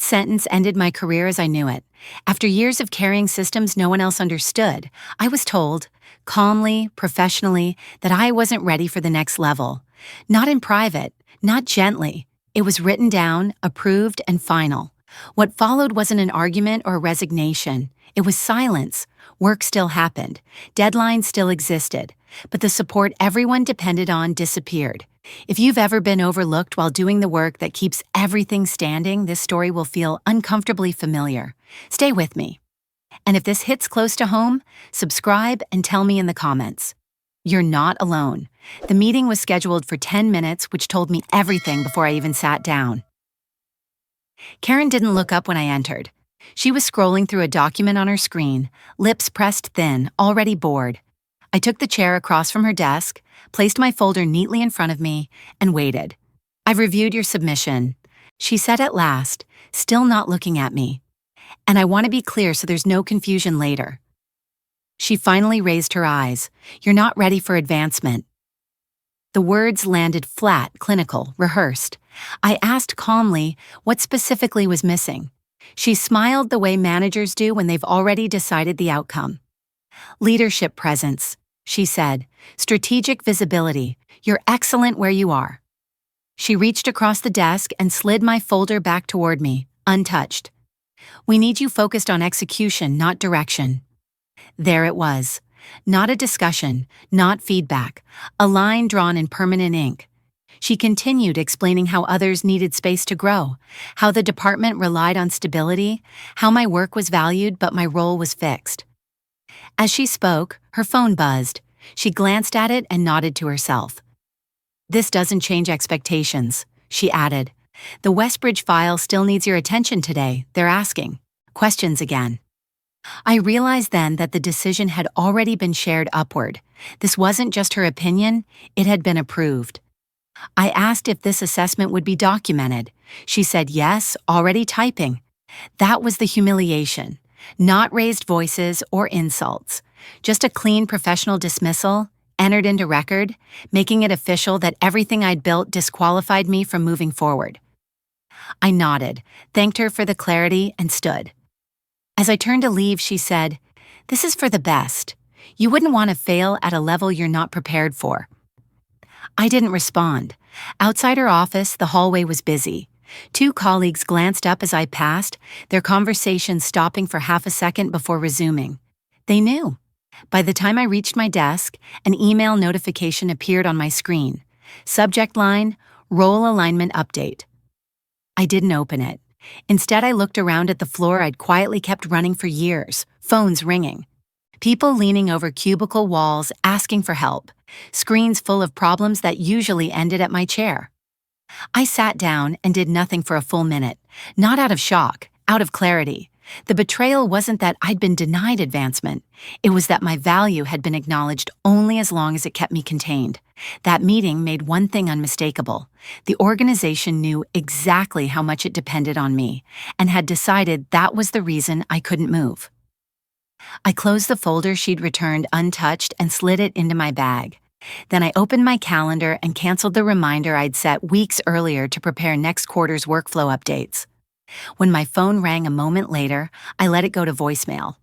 sentence ended my career as I knew it. After years of carrying systems no one else understood, I was told, calmly, professionally, that I wasn't ready for the next level. Not in private, not gently. It was written down, approved, and final. What followed wasn't an argument or a resignation. It was silence. Work still happened. Deadlines still existed. But the support everyone depended on disappeared. If you've ever been overlooked while doing the work that keeps everything standing, this story will feel uncomfortably familiar. Stay with me. And if this hits close to home, subscribe and tell me in the comments. You're not alone. The meeting was scheduled for 10 minutes, which told me everything before I even sat down. Karen didn't look up when I entered. She was scrolling through a document on her screen, lips pressed thin, already bored. I took the chair across from her desk, placed my folder neatly in front of me, and waited. "I've reviewed your submission," she said at last, still not looking at me. "And I want to be clear so there's no confusion later." She finally raised her eyes. "You're not ready for advancement." The words landed flat, clinical, rehearsed. I asked calmly what specifically was missing. She smiled the way managers do when they've already decided the outcome. "Leadership presence," she said. "Strategic visibility. You're excellent where you are." She reached across the desk and slid my folder back toward me, untouched. "We need you focused on execution, not direction." There it was. Not a discussion, not feedback, a line drawn in permanent ink. She continued explaining how others needed space to grow, how the department relied on stability, how my work was valued but my role was fixed. As she spoke, her phone buzzed. She glanced at it and nodded to herself. "This doesn't change expectations," she added. "The Westbridge file still needs your attention today, they're asking. Questions again." I realized then that the decision had already been shared upward. This wasn't just her opinion, it had been approved. I asked if this assessment would be documented. She said yes, already typing. That was the humiliation. Not raised voices or insults. Just a clean professional dismissal, entered into record, making it official that everything I'd built disqualified me from moving forward. I nodded, thanked her for the clarity, and stood. As I turned to leave, she said, "This is for the best. You wouldn't want to fail at a level you're not prepared for." I didn't respond. Outside her office, the hallway was busy. 2 colleagues glanced up as I passed, their conversation stopping for half a second before resuming. They knew. By the time I reached my desk, an email notification appeared on my screen. Subject line, "Role Alignment Update." I didn't open it. Instead, I looked around at the floor I'd quietly kept running for years, phones ringing. People leaning over cubicle walls asking for help, screens full of problems that usually ended at my chair. I sat down and did nothing for a full minute, not out of shock, out of clarity. The betrayal wasn't that I'd been denied advancement. It was that my value had been acknowledged only as long as it kept me contained. That meeting made one thing unmistakable. The organization knew exactly how much it depended on me, and had decided that was the reason I couldn't move. I closed the folder she'd returned untouched and slid it into my bag. Then I opened my calendar and canceled the reminder I'd set weeks earlier to prepare next quarter's workflow updates. When my phone rang a moment later, I let it go to voicemail.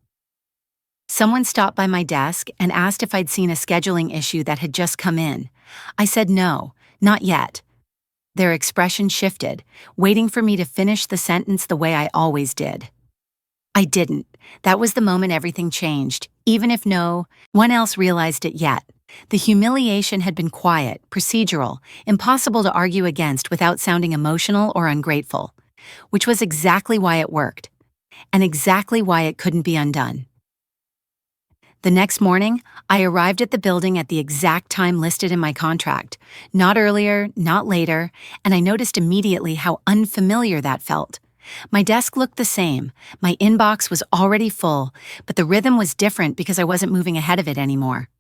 Someone stopped by my desk and asked if I'd seen a scheduling issue that had just come in. I said no, not yet. Their expression shifted, waiting for me to finish the sentence the way I always did. I didn't. That was the moment everything changed, even if no one else realized it yet. The humiliation had been quiet, procedural, impossible to argue against without sounding emotional or ungrateful. Which was exactly why it worked, and exactly why it couldn't be undone. The next morning, I arrived at the building at the exact time listed in my contract, not earlier, not later, and I noticed immediately how unfamiliar that felt. My desk looked the same, my inbox was already full, but the rhythm was different because I wasn't moving ahead of it anymore.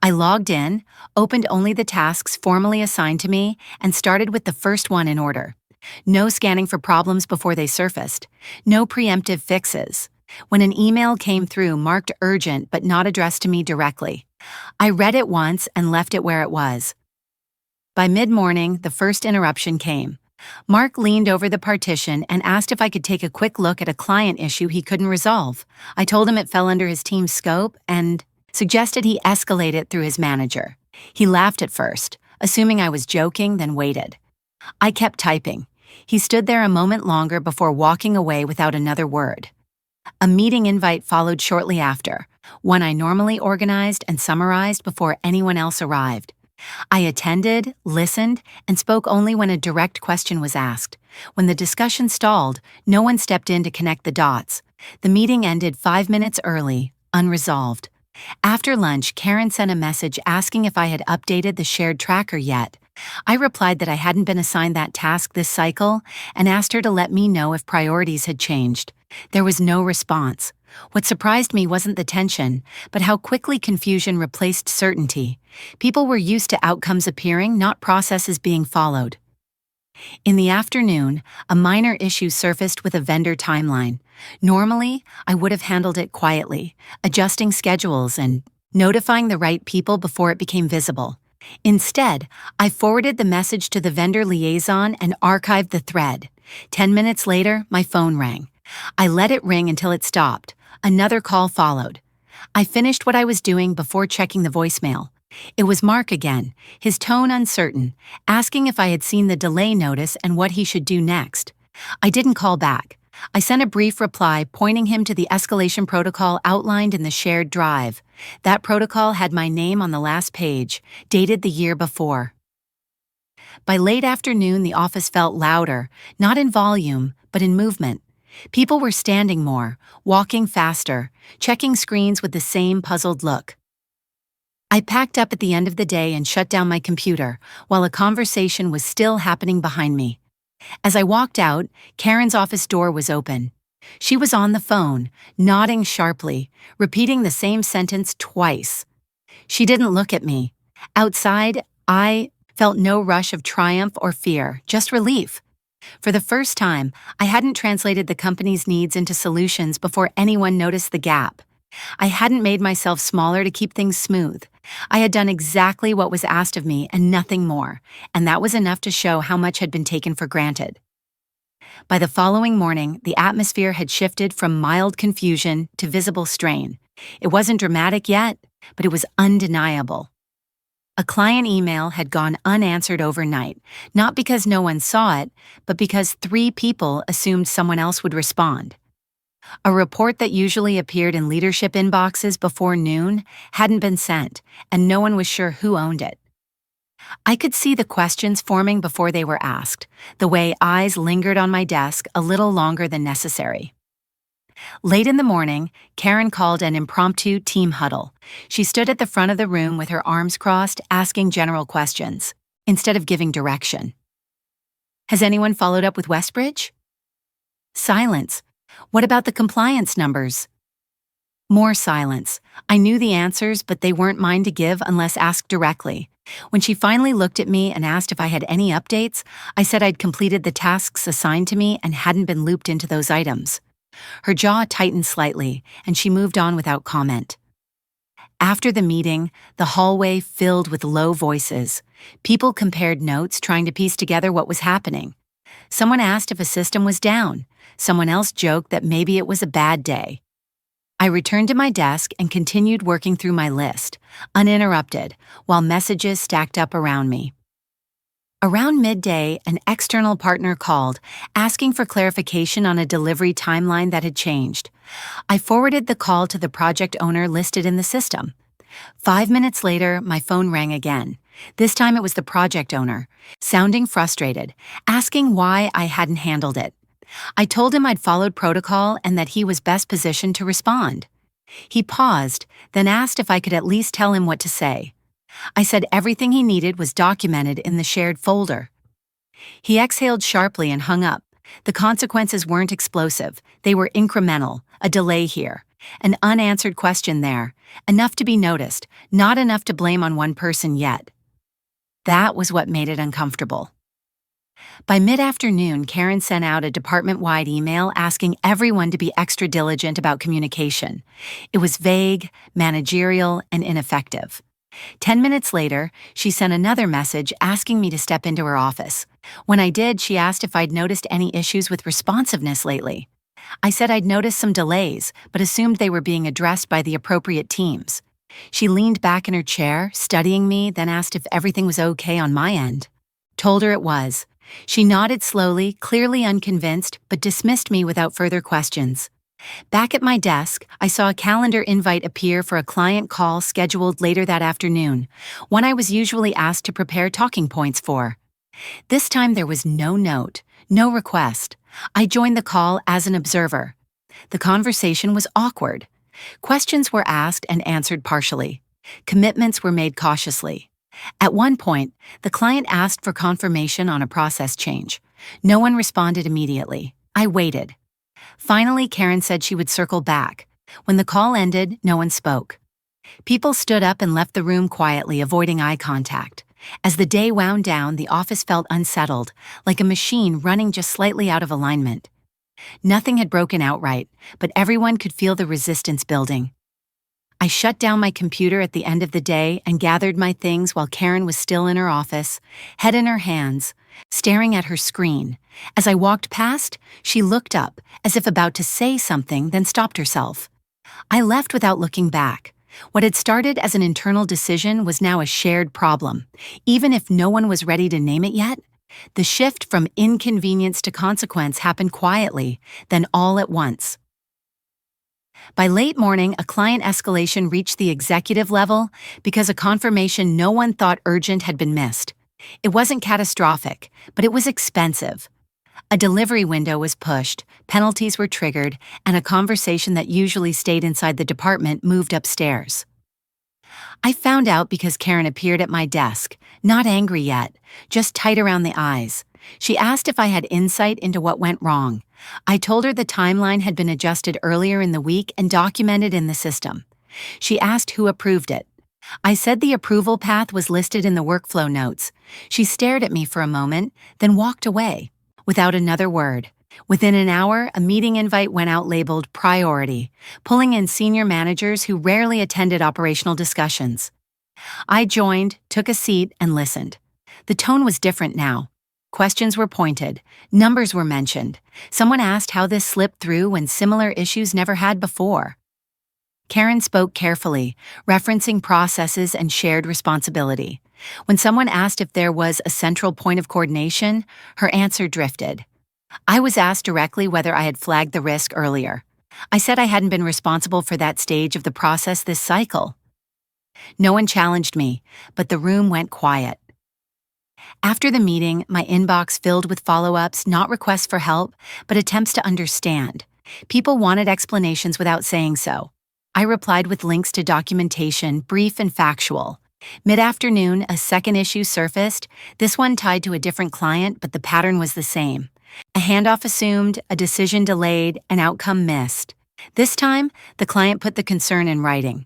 I logged in, opened only the tasks formally assigned to me, and started with the first one in order. No scanning for problems before they surfaced. No preemptive fixes. When an email came through marked urgent but not addressed to me directly, I read it once and left it where it was. By mid-morning, the first interruption came. Mark leaned over the partition and asked if I could take a quick look at a client issue he couldn't resolve. I told him it fell under his team's scope and suggested he escalate it through his manager. He laughed at first, assuming I was joking, then waited. I kept typing. He stood there a moment longer before walking away without another word. A meeting invite followed shortly after, one I normally organized and summarized before anyone else arrived. I attended, listened, and spoke only when a direct question was asked. When the discussion stalled, no one stepped in to connect the dots. The meeting ended 5 minutes early, unresolved. After lunch, Karen sent a message asking if I had updated the shared tracker yet. I replied that I hadn't been assigned that task this cycle and asked her to let me know if priorities had changed. There was no response. What surprised me wasn't the tension, but how quickly confusion replaced certainty. People were used to outcomes appearing, not processes being followed. In the afternoon, a minor issue surfaced with a vendor timeline. Normally, I would have handled it quietly, adjusting schedules and notifying the right people before it became visible. Instead, I forwarded the message to the vendor liaison and archived the thread. 10 minutes later, my phone rang. I let it ring until it stopped. Another call followed. I finished what I was doing before checking the voicemail. It was Mark again, his tone uncertain, asking if I had seen the delay notice and what he should do next. I didn't call back. I sent a brief reply pointing him to the escalation protocol outlined in the shared drive. That protocol had my name on the last page, dated the year before. By late afternoon, the office felt louder, not in volume, but in movement. People were standing more, walking faster, checking screens with the same puzzled look. I packed up at the end of the day and shut down my computer, while a conversation was still happening behind me. As I walked out, Karen's office door was open. She was on the phone, nodding sharply, repeating the same sentence twice. She didn't look at me. Outside, I felt no rush of triumph or fear, just relief. For the first time, I hadn't translated the company's needs into solutions before anyone noticed the gap. I hadn't made myself smaller to keep things smooth. I had done exactly what was asked of me and nothing more, and that was enough to show how much had been taken for granted. By the following morning, the atmosphere had shifted from mild confusion to visible strain. It wasn't dramatic yet, but it was undeniable. A client email had gone unanswered overnight, not because no one saw it, but because 3 people assumed someone else would respond. A report that usually appeared in leadership inboxes before noon hadn't been sent, and no one was sure who owned it. I could see the questions forming before they were asked, the way eyes lingered on my desk a little longer than necessary. Late in the morning, Karen called an impromptu team huddle. She stood at the front of the room with her arms crossed, asking general questions, instead of giving direction. "Has anyone followed up with Westbridge?" Silence. "What about the compliance numbers?" More silence. I knew the answers, but they weren't mine to give unless asked directly. When she finally looked at me and asked if I had any updates, I said I'd completed the tasks assigned to me and hadn't been looped into those items. Her jaw tightened slightly, and she moved on without comment. After the meeting, the hallway filled with low voices. People compared notes, trying to piece together what was happening. Someone asked if a system was down. Someone else joked that maybe it was a bad day. I returned to my desk and continued working through my list, uninterrupted, while messages stacked up around me. Around midday, an external partner called, asking for clarification on a delivery timeline that had changed. I forwarded the call to the project owner listed in the system. 5 minutes later, my phone rang again. This time it was the project owner, sounding frustrated, asking why I hadn't handled it. I told him I'd followed protocol and that he was best positioned to respond. He paused, then asked if I could at least tell him what to say. I said everything he needed was documented in the shared folder. He exhaled sharply and hung up. The consequences weren't explosive. They were incremental, a delay here, an unanswered question there, enough to be noticed, not enough to blame on one person yet. That was what made it uncomfortable. By mid-afternoon, Karen sent out a department-wide email asking everyone to be extra diligent about communication. It was vague, managerial, and ineffective. 10 minutes later, she sent another message asking me to step into her office. When I did, she asked if I'd noticed any issues with responsiveness lately. I said I'd noticed some delays, but assumed they were being addressed by the appropriate teams. She leaned back in her chair, studying me, then asked if everything was okay on my end. Told her it was. She nodded slowly, clearly unconvinced, but dismissed me without further questions. Back at my desk, I saw a calendar invite appear for a client call scheduled later that afternoon, one I was usually asked to prepare talking points for. This time there was no note, no request. I joined the call as an observer. The conversation was awkward. Questions were asked and answered partially. Commitments were made cautiously. At one point, the client asked for confirmation on a process change. No one responded immediately. I waited. Finally, Karen said she would circle back. When the call ended, no one spoke. People stood up and left the room quietly, avoiding eye contact. As the day wound down, the office felt unsettled, like a machine running just slightly out of alignment. Nothing had broken outright, but everyone could feel the resistance building. I shut down my computer at the end of the day and gathered my things while Karen was still in her office, head in her hands, staring at her screen. As I walked past, she looked up, as if about to say something, then stopped herself. I left without looking back. What had started as an internal decision was now a shared problem. Even if no one was ready to name it yet, the shift from inconvenience to consequence happened quietly, then all at once. By late morning, a client escalation reached the executive level because a confirmation no one thought urgent had been missed. It wasn't catastrophic, but it was expensive. A delivery window was pushed, penalties were triggered, and a conversation that usually stayed inside the department moved upstairs. I found out because Karen appeared at my desk, not angry yet, just tight around the eyes. She asked if I had insight into what went wrong. I told her the timeline had been adjusted earlier in the week and documented in the system. She asked who approved it. I said the approval path was listed in the workflow notes. She stared at me for a moment, then walked away, without another word. Within an hour, a meeting invite went out labeled Priority, pulling in senior managers who rarely attended operational discussions. I joined, took a seat, and listened. The tone was different now. Questions were pointed. Numbers were mentioned. Someone asked how this slipped through when similar issues never had before. Karen spoke carefully, referencing processes and shared responsibility. When someone asked if there was a central point of coordination, her answer drifted. I was asked directly whether I had flagged the risk earlier. I said I hadn't been responsible for that stage of the process this cycle. No one challenged me, but the room went quiet. After the meeting, my inbox filled with follow-ups, not requests for help, but attempts to understand. People wanted explanations without saying so. I replied with links to documentation, brief and factual. Mid-afternoon, a second issue surfaced, this one tied to a different client, but the pattern was the same. A handoff assumed, a decision delayed, an outcome missed. This time, the client put the concern in writing.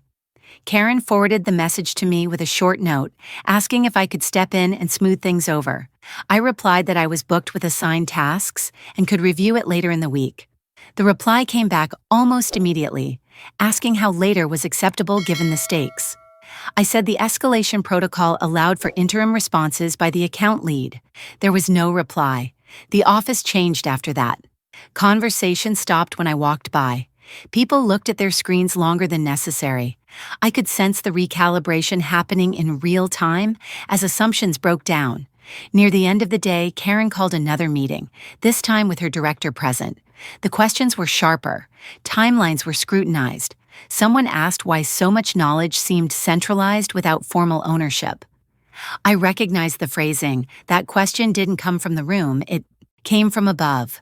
Karen forwarded the message to me with a short note, asking if I could step in and smooth things over. I replied that I was booked with assigned tasks and could review it later in the week. The reply came back almost immediately, asking how later was acceptable given the stakes. I said the escalation protocol allowed for interim responses by the account lead. There was no reply. The office changed after that. Conversation stopped when I walked by. People looked at their screens longer than necessary. I could sense the recalibration happening in real time as assumptions broke down. Near the end of the day, Karen called another meeting, this time with her director present. The questions were sharper. Timelines were scrutinized. Someone asked why so much knowledge seemed centralized without formal ownership. I recognized the phrasing. That question didn't come from the room, it came from above.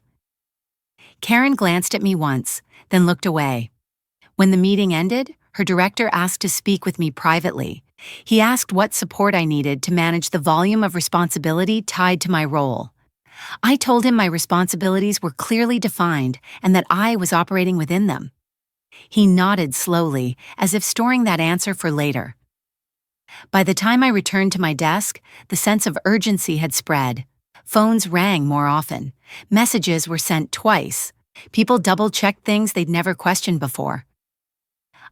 Karen glanced at me once, then looked away. When the meeting ended, her director asked to speak with me privately. He asked what support I needed to manage the volume of responsibility tied to my role. I told him my responsibilities were clearly defined and that I was operating within them. He nodded slowly, as if storing that answer for later. By the time I returned to my desk, the sense of urgency had spread. Phones rang more often. Messages were sent twice. People double-checked things they'd never questioned before.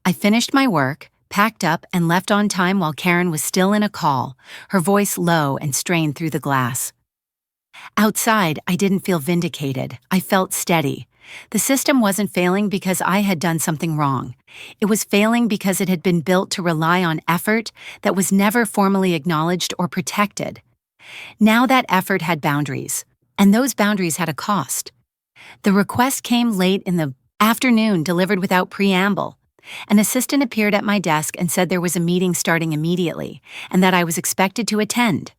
I finished my work, packed up, and left on time while Karen was still in a call, her voice low and strained through the glass. Outside, I didn't feel vindicated. I felt steady. The system wasn't failing because I had done something wrong. It was failing because it had been built to rely on effort that was never formally acknowledged or protected. Now that effort had boundaries, and those boundaries had a cost. The request came late in the afternoon, delivered without preamble. An assistant appeared at my desk and said there was a meeting starting immediately and that I was expected to attend.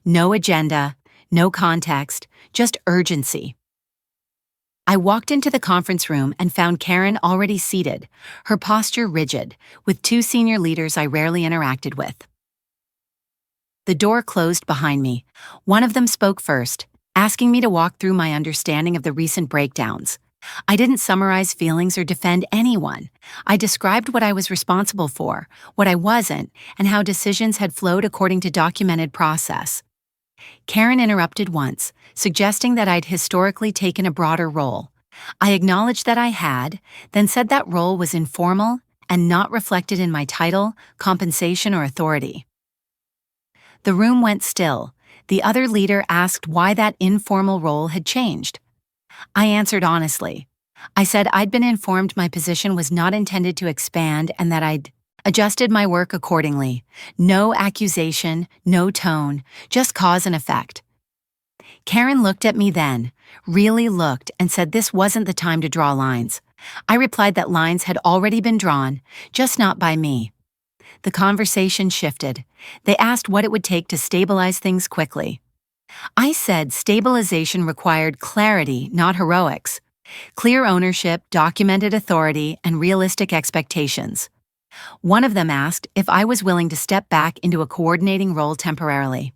No agenda, no context, just urgency. I walked into the conference room and found Karen already seated, her posture rigid, with two senior leaders I rarely interacted with. The door closed behind me. One of them spoke first, asking me to walk through my understanding of the recent breakdowns. I didn't summarize feelings or defend anyone. I described what I was responsible for, what I wasn't, and how decisions had flowed according to documented process. Karen interrupted once, suggesting that I'd historically taken a broader role. I acknowledged that I had, then said that role was informal and not reflected in my title, compensation, or authority. The room went still. The other leader asked why that informal role had changed. I answered honestly. I said I'd been informed my position was not intended to expand and that I'd adjusted my work accordingly. No accusation, no tone, just cause and effect. Karen looked at me then, really looked, and said this wasn't the time to draw lines. I replied that lines had already been drawn, just not by me. The conversation shifted. They asked what it would take to stabilize things quickly. I said stabilization required clarity, not heroics. Clear ownership, documented authority, and realistic expectations. One of them asked if I was willing to step back into a coordinating role temporarily.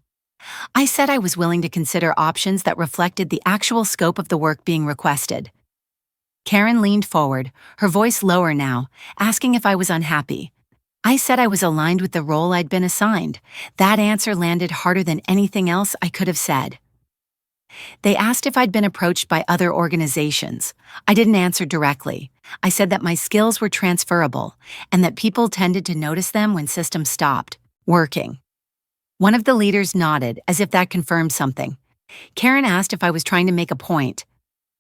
I said I was willing to consider options that reflected the actual scope of the work being requested. Karen leaned forward, her voice lower now, asking if I was unhappy. I said I was aligned with the role I'd been assigned. That answer landed harder than anything else I could have said. They asked if I'd been approached by other organizations. I didn't answer directly. I said that my skills were transferable and that people tended to notice them when systems stopped working. One of the leaders nodded as if that confirmed something. Karen asked if I was trying to make a point.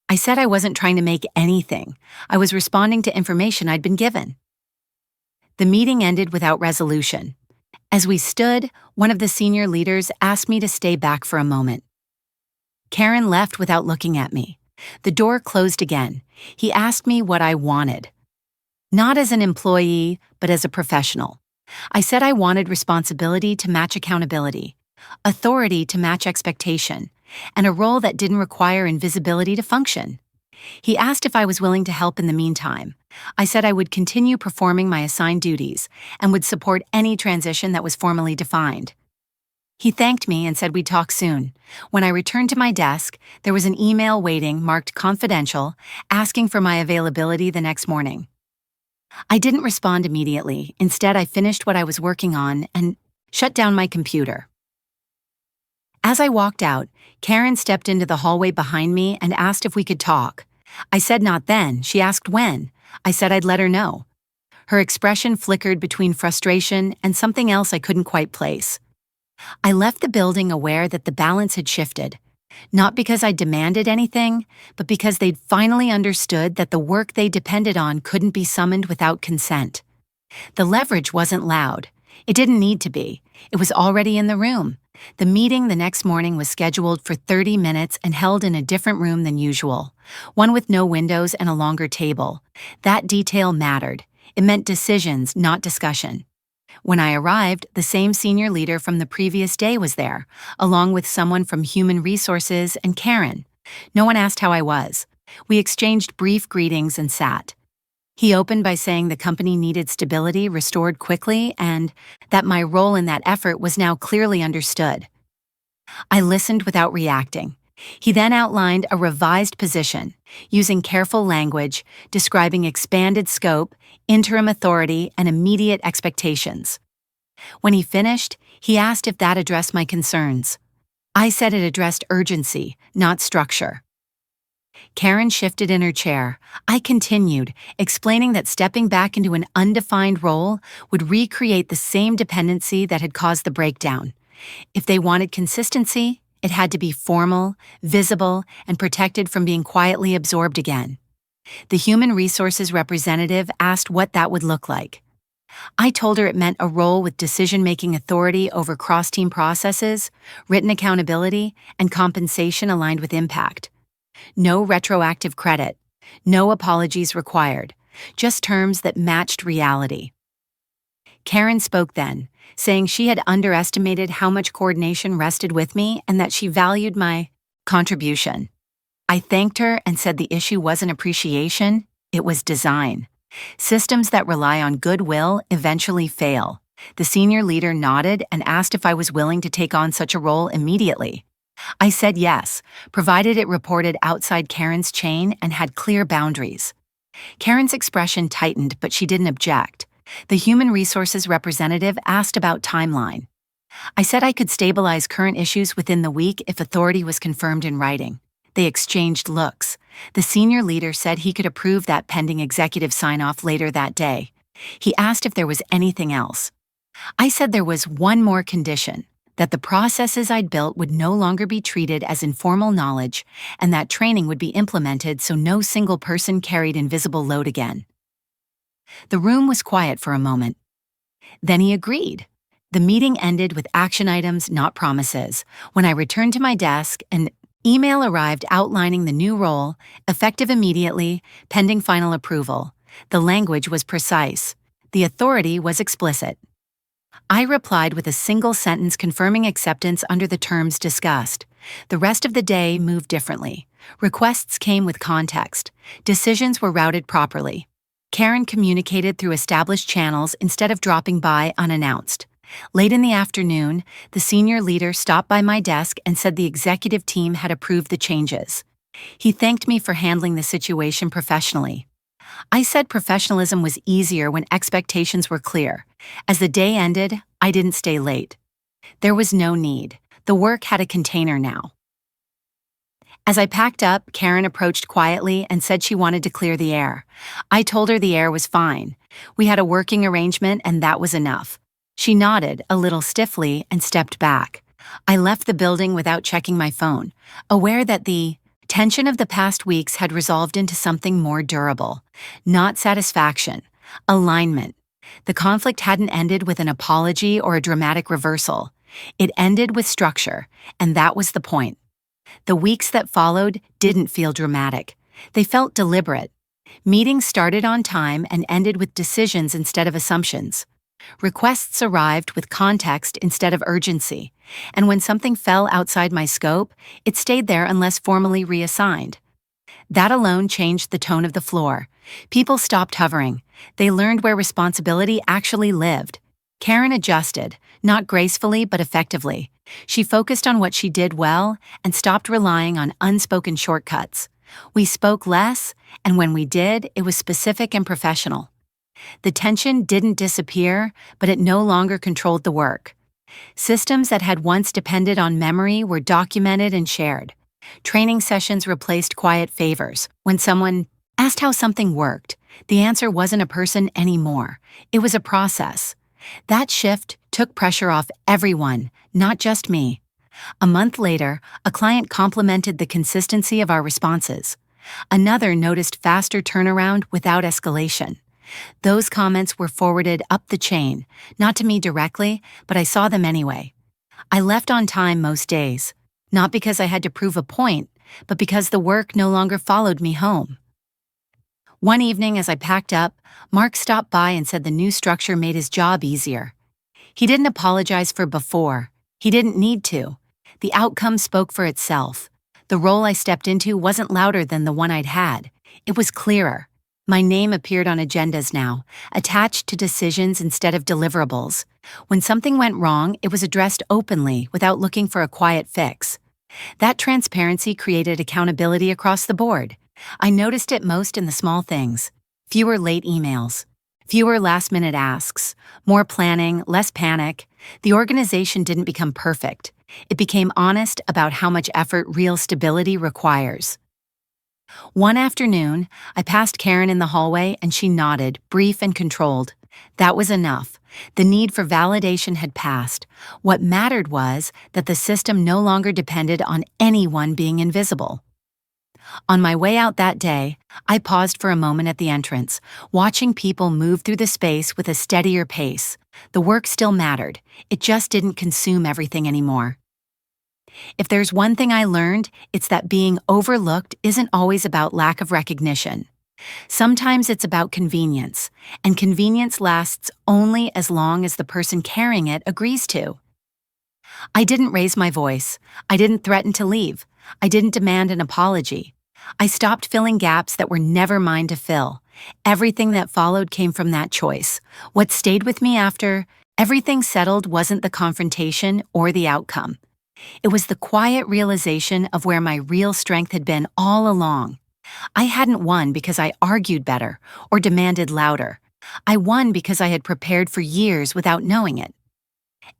I said I wasn't trying to make anything. I was responding to information I'd been given. The meeting ended without resolution. As we stood, one of the senior leaders asked me to stay back for a moment. Karen left without looking at me. The door closed again. He asked me what I wanted. Not as an employee, but as a professional. I said I wanted responsibility to match accountability, authority to match expectation, and a role that didn't require invisibility to function. He asked if I was willing to help in the meantime. I said I would continue performing my assigned duties and would support any transition that was formally defined. He thanked me and said we'd talk soon. When I returned to my desk, there was an email waiting marked confidential, asking for my availability the next morning. I didn't respond immediately. Instead, I finished what I was working on and shut down my computer. As I walked out, Karen stepped into the hallway behind me and asked if we could talk. I said not then. She asked when. I said I'd let her know. Her expression flickered between frustration and something else I couldn't quite place. I left the building aware that the balance had shifted, not because I demanded anything, but because they'd finally understood that the work they depended on couldn't be summoned without consent. The leverage wasn't loud. It didn't need to be. It was already in the room. The meeting the next morning was scheduled for 30 minutes and held in a different room than usual, one with no windows and a longer table. That detail mattered. It meant decisions, not discussion. When I arrived, the same senior leader from the previous day was there, along with someone from Human Resources and Karen. No one asked how I was. We exchanged brief greetings and sat. He opened by saying the company needed stability restored quickly and that my role in that effort was now clearly understood. I listened without reacting. He then outlined a revised position, using careful language, describing expanded scope, interim authority, and immediate expectations. When he finished, he asked if that addressed my concerns. I said it addressed urgency, not structure. Karen shifted in her chair. I continued, explaining that stepping back into an undefined role would recreate the same dependency that had caused the breakdown. If they wanted consistency, it had to be formal, visible, and protected from being quietly absorbed again. The human resources representative asked what that would look like. I told her it meant a role with decision-making authority over cross-team processes, written accountability, and compensation aligned with impact. No retroactive credit, no apologies required, just terms that matched reality. Karen spoke then, saying she had underestimated how much coordination rested with me and that she valued my contribution. I thanked her and said the issue wasn't appreciation, it was design. Systems that rely on goodwill eventually fail. The senior leader nodded and asked if I was willing to take on such a role immediately. I said yes, provided it reported outside Karen's chain and had clear boundaries. Karen's expression tightened, but she didn't object. The human resources representative asked about timeline. I said I could stabilize current issues within the week if authority was confirmed in writing. They exchanged looks. The senior leader said he could approve that pending executive sign-off later that day. He asked if there was anything else. I said there was one more condition, that the processes I'd built would no longer be treated as informal knowledge, and that training would be implemented so no single person carried invisible load again. The room was quiet for a moment. Then he agreed. The meeting ended with action items, not promises. When I returned to my desk, an email arrived outlining the new role, effective immediately, pending final approval. The language was precise. The authority was explicit. I replied with a single sentence confirming acceptance under the terms discussed. The rest of the day moved differently. Requests came with context. Decisions were routed properly. Karen communicated through established channels instead of dropping by unannounced. Late in the afternoon, the senior leader stopped by my desk and said the executive team had approved the changes. He thanked me for handling the situation professionally. I said professionalism was easier when expectations were clear. As the day ended, I didn't stay late. There was no need. The work had a container now. As I packed up, Karen approached quietly and said she wanted to clear the air. I told her the air was fine. We had a working arrangement and that was enough. She nodded, a little stiffly, and stepped back. I left the building without checking my phone, aware that the tension of the past weeks had resolved into something more durable. Not satisfaction, alignment. The conflict hadn't ended with an apology or a dramatic reversal. It ended with structure, and that was the point. The weeks that followed didn't feel dramatic. They felt deliberate. Meetings started on time and ended with decisions instead of assumptions. Requests arrived with context instead of urgency, and when something fell outside my scope, it stayed there unless formally reassigned. That alone changed the tone of the floor. People stopped hovering. They learned where responsibility actually lived. Karen adjusted, not gracefully but effectively. She focused on what she did well and stopped relying on unspoken shortcuts. We spoke less, and when we did, it was specific and professional. The tension didn't disappear, but it no longer controlled the work. Systems that had once depended on memory were documented and shared. Training sessions replaced quiet favors. When someone asked how something worked, the answer wasn't a person anymore. It was a process. That shift took pressure off everyone, not just me. A month later, a client complimented the consistency of our responses. Another noticed faster turnaround without escalation. Those comments were forwarded up the chain, not to me directly, but I saw them anyway. I left on time most days, not because I had to prove a point, but because the work no longer followed me home. One evening as I packed up, Mark stopped by and said the new structure made his job easier. He didn't apologize for before. He didn't need to. The outcome spoke for itself. The role I stepped into wasn't louder than the one I'd had. It was clearer. My name appeared on agendas now, attached to decisions instead of deliverables. When something went wrong, it was addressed openly without looking for a quiet fix. That transparency created accountability across the board. I noticed it most in the small things. Fewer late emails, fewer last-minute asks, more planning, less panic. The organization didn't become perfect. It became honest about how much effort real stability requires. One afternoon, I passed Karen in the hallway and she nodded, brief and controlled. That was enough. The need for validation had passed. What mattered was that the system no longer depended on anyone being invisible. On my way out that day, I paused for a moment at the entrance, watching people move through the space with a steadier pace. The work still mattered, it just didn't consume everything anymore. If there's one thing I learned, it's that being overlooked isn't always about lack of recognition. Sometimes it's about convenience, and convenience lasts only as long as the person carrying it agrees to. I didn't raise my voice. I didn't threaten to leave. I didn't demand an apology. I stopped filling gaps that were never mine to fill. Everything that followed came from that choice. What stayed with me after everything settled wasn't the confrontation or the outcome. It was the quiet realization of where my real strength had been all along. I hadn't won because I argued better or demanded louder. I won because I had prepared for years without knowing it.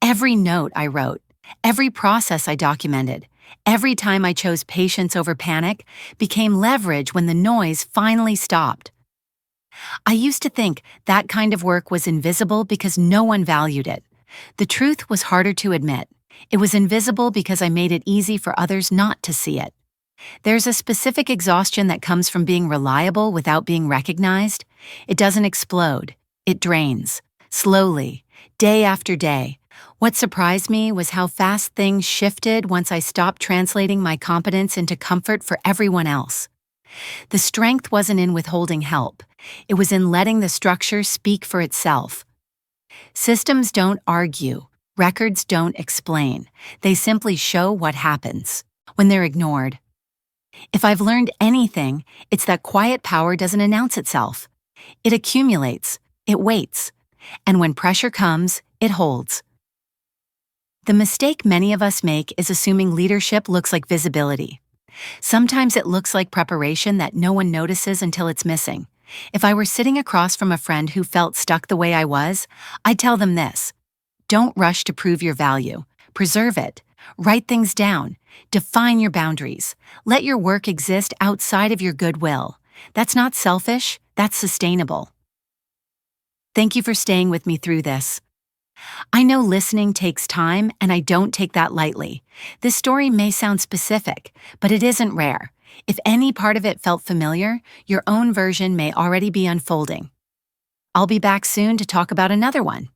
Every note I wrote, every process I documented, every time I chose patience over panic became leverage when the noise finally stopped. I used to think that kind of work was invisible because no one valued it. The truth was harder to admit. It was invisible because I made it easy for others not to see it. There's a specific exhaustion that comes from being reliable without being recognized. It doesn't explode. It drains. Slowly, day after day. What surprised me was how fast things shifted once I stopped translating my competence into comfort for everyone else. The strength wasn't in withholding help. It was in letting the structure speak for itself. Systems don't argue. Records don't explain. They simply show what happens when they're ignored. If I've learned anything, it's that quiet power doesn't announce itself. It accumulates, it waits, and when pressure comes, it holds. The mistake many of us make is assuming leadership looks like visibility. Sometimes it looks like preparation that no one notices until it's missing. If I were sitting across from a friend who felt stuck the way I was, I'd tell them this: don't rush to prove your value. Preserve it. Write things down. Define your boundaries. Let your work exist outside of your goodwill. That's not selfish, that's sustainable. Thank you for staying with me through this. I know listening takes time, and I don't take that lightly. This story may sound specific, but it isn't rare. If any part of it felt familiar, your own version may already be unfolding. I'll be back soon to talk about another one.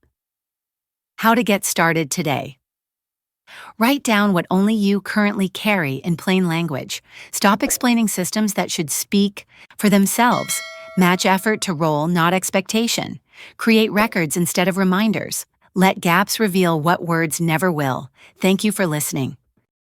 How to get started today. Write down what only you currently carry in plain language. Stop explaining systems that should speak for themselves. Match effort to role, not expectation. Create records instead of reminders. Let gaps reveal what words never will. Thank you for listening.